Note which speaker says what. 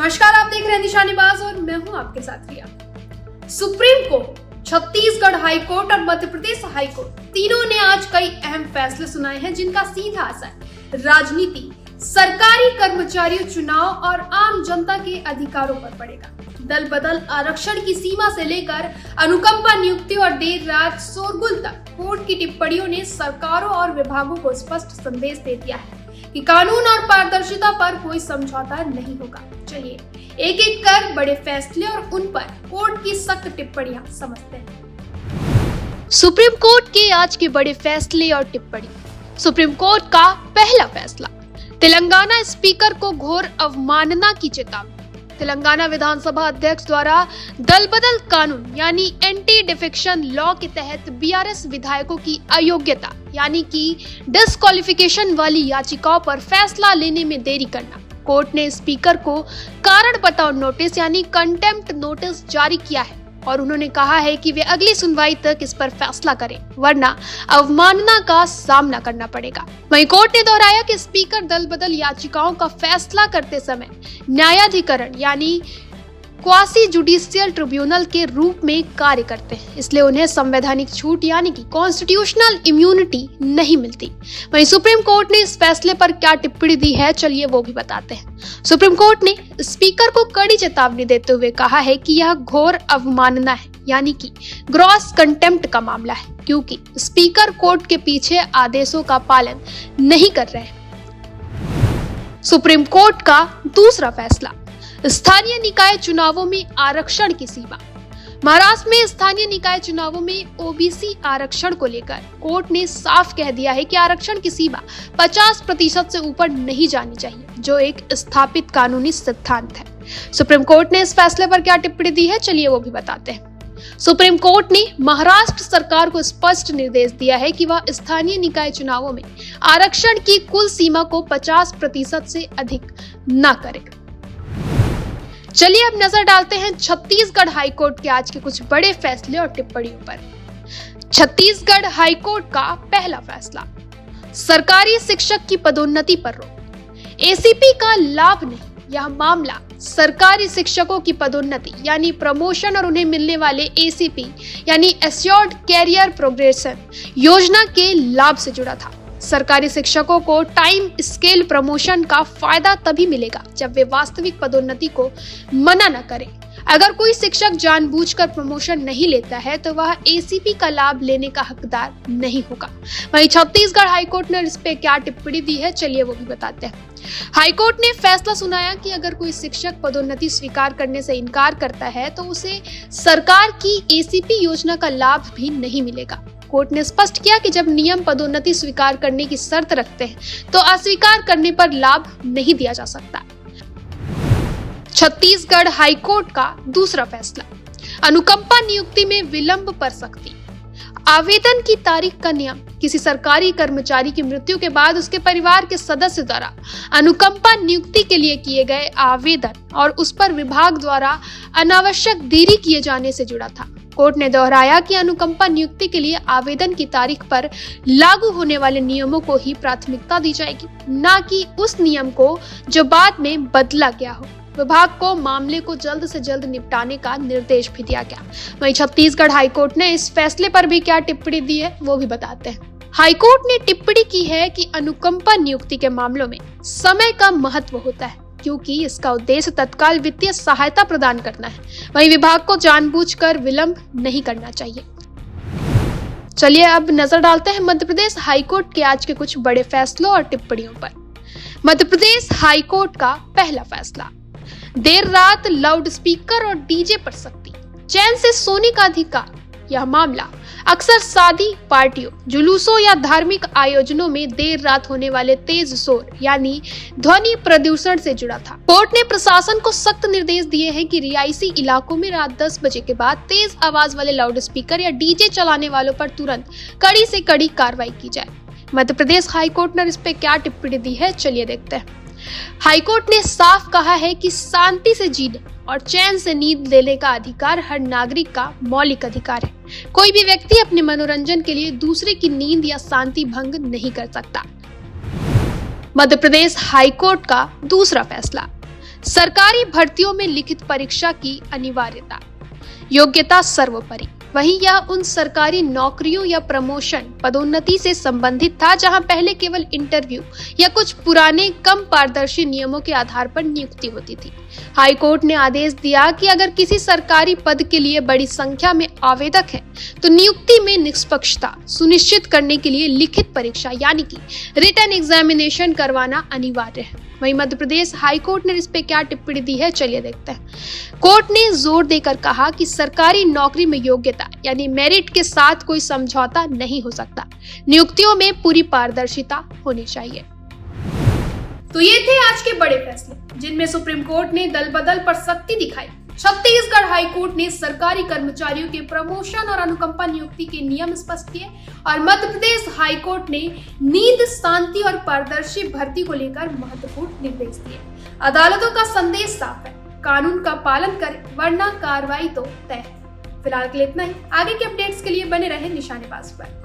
Speaker 1: नमस्कार, आप देख रहे हैं निशानेबाज और मैं हूं आपके साथ Riya. Supreme court, Chhattisgarh high court और मध्य प्रदेश हाई कोर्ट तीनों ने आज कई अहम फैसले सुनाए हैं जिनका सीधा असर राजनीति, सरकारी कर्मचारियों, चुनाव और आम जनता के अधिकारों पर पड़ेगा। दल बदल आरक्षण की सीमा से लेकर अनुकंपा नियुक्ति और देर रात शोरगुल तक कोर्ट की टिप्पणियों ने सरकारों और विभागों को स्पष्ट संदेश दे दिया है कि कानून और पारदर्शिता पर कोई समझौता नहीं होगा। चलिए एक एक कर बड़े फैसले और उन पर कोर्ट की सख्त टिप्पणियां समझते हैं। सुप्रीम कोर्ट के आज के बड़े फैसले और टिप्पणी। सुप्रीम कोर्ट का पहला फैसला, तेलंगाना स्पीकर को घोर अवमानना की चेतावनी। तेलंगाना विधानसभा अध्यक्ष द्वारा दल बदल कानून यानी एंटी डिफेक्शन लॉ के तहत बीआरएस विधायकों की अयोग्यता यानी कि डिस्क्वालिफिकेशन वाली याचिकाओं पर फैसला लेने में देरी करना। कोर्ट ने स्पीकर को कारण बताओ नोटिस यानी कंटेम्प्ट नोटिस जारी किया है और उन्होंने कहा है कि वे अगली सुनवाई तक इस पर फैसला करें, वरना अवमानना का सामना करना पड़ेगा। वहीं कोर्ट ने दोहराया कि स्पीकर दल बदल याचिकाओं का फैसला करते समय न्यायाधिकरण यानी क्वासी जुडिशियल ट्रिब्यूनल के रूप में कार्य करते हैं, इसलिए उन्हें संवैधानिक छूट यानी कि कॉन्स्टिट्यूशनल इम्यूनिटी नहीं मिलती। वहीं सुप्रीम कोर्ट ने इस फैसले पर क्या टिप्पणी दी है, चलिए वो भी बताते हैं। सुप्रीम कोर्ट ने स्पीकर को कड़ी चेतावनी देते हुए कहा है कि यह घोर अवमानना है यानी कि ग्रॉस कंटेम्प्ट का मामला है, क्योंकि स्पीकर कोर्ट के पीछे आदेशों का पालन नहीं कर रहे हैं। सुप्रीम कोर्ट का दूसरा फैसला, स्थानीय निकाय चुनावों में आरक्षण की सीमा। महाराष्ट्र में स्थानीय निकाय चुनावों में ओबीसी आरक्षण को लेकर कोर्ट ने साफ कह दिया है कि आरक्षण की सीमा 50% से ऊपर नहीं जानी चाहिए, जो एक स्थापित कानूनी सिद्धांत है। सुप्रीम कोर्ट ने इस फैसले पर क्या टिप्पणी दी है, चलिए वो भी बताते हैं। सुप्रीम कोर्ट ने महाराष्ट्र सरकार को स्पष्ट निर्देश दिया है कि वह स्थानीय निकाय चुनावों में आरक्षण की कुल सीमा को 50% से अधिक न करे। चलिए अब नजर डालते हैं छत्तीसगढ़ हाईकोर्ट के आज के कुछ बड़े फैसले और टिप्पणियों पर। छत्तीसगढ़ हाईकोर्ट का पहला फैसला, सरकारी शिक्षक की पदोन्नति पर रोक। एसीपी का लाभ नहीं, यह मामला सरकारी शिक्षकों की पदोन्नति यानी प्रमोशन और उन्हें मिलने वाले एसीपी यानी एश्योर्ड कैरियर प्रोग्रेशन योजना के लाभ से जुड़ा था। सरकारी शिक्षकों को टाइम स्केल प्रमोशन का फायदा तभी मिलेगा जब वे वास्तविक पदोन्नति को मना न करें। अगर कोई शिक्षक जानबूझकर प्रमोशन नहीं लेता है तो वह एसीपी का लाभ लेने का हकदार नहीं होगा। वहीं छत्तीसगढ़ हाईकोर्ट ने इस पे क्या टिप्पणी दी है, चलिए वो भी बताते हैं। हाईकोर्ट ने फैसला सुनाया कि अगर कोई शिक्षक पदोन्नति स्वीकार करने से इनकार करता है तो उसे सरकार की एसीपी योजना का लाभ भी नहीं मिलेगा। कोर्ट ने स्पष्ट किया कि जब नियम पदोन्नति स्वीकार करने की शर्त रखते हैं तो अस्वीकार करने पर लाभ नहीं दिया जा सकता। छत्तीसगढ़ हाईकोर्ट का दूसरा फैसला, अनुकंपा नियुक्ति में विलंब पर सख्ती। आवेदन की तारीख का नियम, किसी सरकारी कर्मचारी की मृत्यु के बाद उसके परिवार के सदस्य द्वारा अनुकंपा नियुक्ति के लिए किए गए आवेदन और उस पर विभाग द्वारा अनावश्यक देरी किए जाने से जुड़ा था। कोर्ट ने दोहराया कि अनुकंपा नियुक्ति के लिए आवेदन की तारीख पर लागू होने वाले नियमों को ही प्राथमिकता दी जाएगी, न कि उस नियम को जो बाद में बदला गया हो। विभाग को मामले को जल्द से जल्द निपटाने का निर्देश भी दिया गया। वहीं छत्तीसगढ़ हाईकोर्ट ने इस फैसले पर भी क्या टिप्पणी दी है, वो भी बताते हैं। हाईकोर्ट ने टिप्पणी की है कि अनुकंपा नियुक्ति के मामलों में समय का महत्व होता है, क्योंकि इसका उद्देश्य तत्काल वित्तीय सहायता प्रदान करना है। वहीं विभाग को जानबूझकर विलंब नहीं करना चाहिए। चलिए अब नजर डालते हैं मध्य प्रदेश हाईकोर्ट के आज के कुछ बड़े फैसलों और टिप्पणियों पर। मध्य प्रदेश हाईकोर्ट का पहला फैसला, देर रात लाउड स्पीकर और डीजे पर सख्ती, चैन से सोने का अधिकार। यह मामला अक्सर शादी पार्टियों, जुलूसों या धार्मिक आयोजनों में देर रात होने वाले तेज शोर यानी ध्वनि प्रदूषण से जुड़ा था। कोर्ट ने प्रशासन को सख्त निर्देश दिए हैं कि रिहायशी इलाकों में रात 10 बजे के बाद तेज आवाज वाले लाउड स्पीकर या डीजे चलाने वालों पर तुरंत कड़ी से कड़ी कार्रवाई की जाए। मध्य प्रदेश हाईकोर्ट ने इस पे क्या टिप्पणी दी है, चलिए देखते हैं। हाईकोर्ट ने साफ कहा है कि शांति से जीने और चैन से नींद लेने का अधिकार हर नागरिक का मौलिक अधिकार है। कोई भी व्यक्ति अपने मनोरंजन के लिए दूसरे की नींद या शांति भंग नहीं कर सकता। मध्य प्रदेश हाईकोर्ट का दूसरा फैसला, सरकारी भर्तियों में लिखित परीक्षा की अनिवार्यता, योग्यता सर्वोपरि। वहीं यह उन सरकारी नौकरियों या प्रमोशन पदोन्नति से संबंधित था जहां पहले केवल इंटरव्यू या कुछ पुराने कम पारदर्शी नियमों के आधार पर नियुक्ति होती थी। हाई कोर्ट ने आदेश दिया कि अगर किसी सरकारी पद के लिए बड़ी संख्या में आवेदक हैं, तो नियुक्ति में निष्पक्षता सुनिश्चित करने के लिए लिखित परीक्षा यानी कि रिटन एग्जामिनेशन करवाना अनिवार्य है। वहीं मध्य प्रदेश हाई कोर्ट ने इस पे क्या टिप्पणी दी है, चलिए देखते हैं। कोर्ट ने जोर देकर कहा कि सरकारी नौकरी में योग्यता यानी मेरिट के साथ कोई समझौता नहीं हो सकता। नियुक्तियों में पूरी पारदर्शिता होनी चाहिए। तो ये थे आज के बड़े फैसले, जिनमें सुप्रीम कोर्ट ने दल बदल पर सख्ती दिखाई। छत्तीसगढ़ हाई कोर्ट ने सरकारी कर्मचारियों के प्रमोशन और अनुकंपा नियुक्ति के नियम स्पष्ट किए और मध्य प्रदेश हाई कोर्ट ने नीति, शांति और पारदर्शी भर्ती को लेकर महत्वपूर्ण निर्देश दिए। अदालतों का संदेश साफ है, कानून का पालन करें वरना कार्रवाई तो तय है। फिलहाल के लिए इतना ही। आगे के अपडेट्स के लिए बने रहे निशानेबाज पर।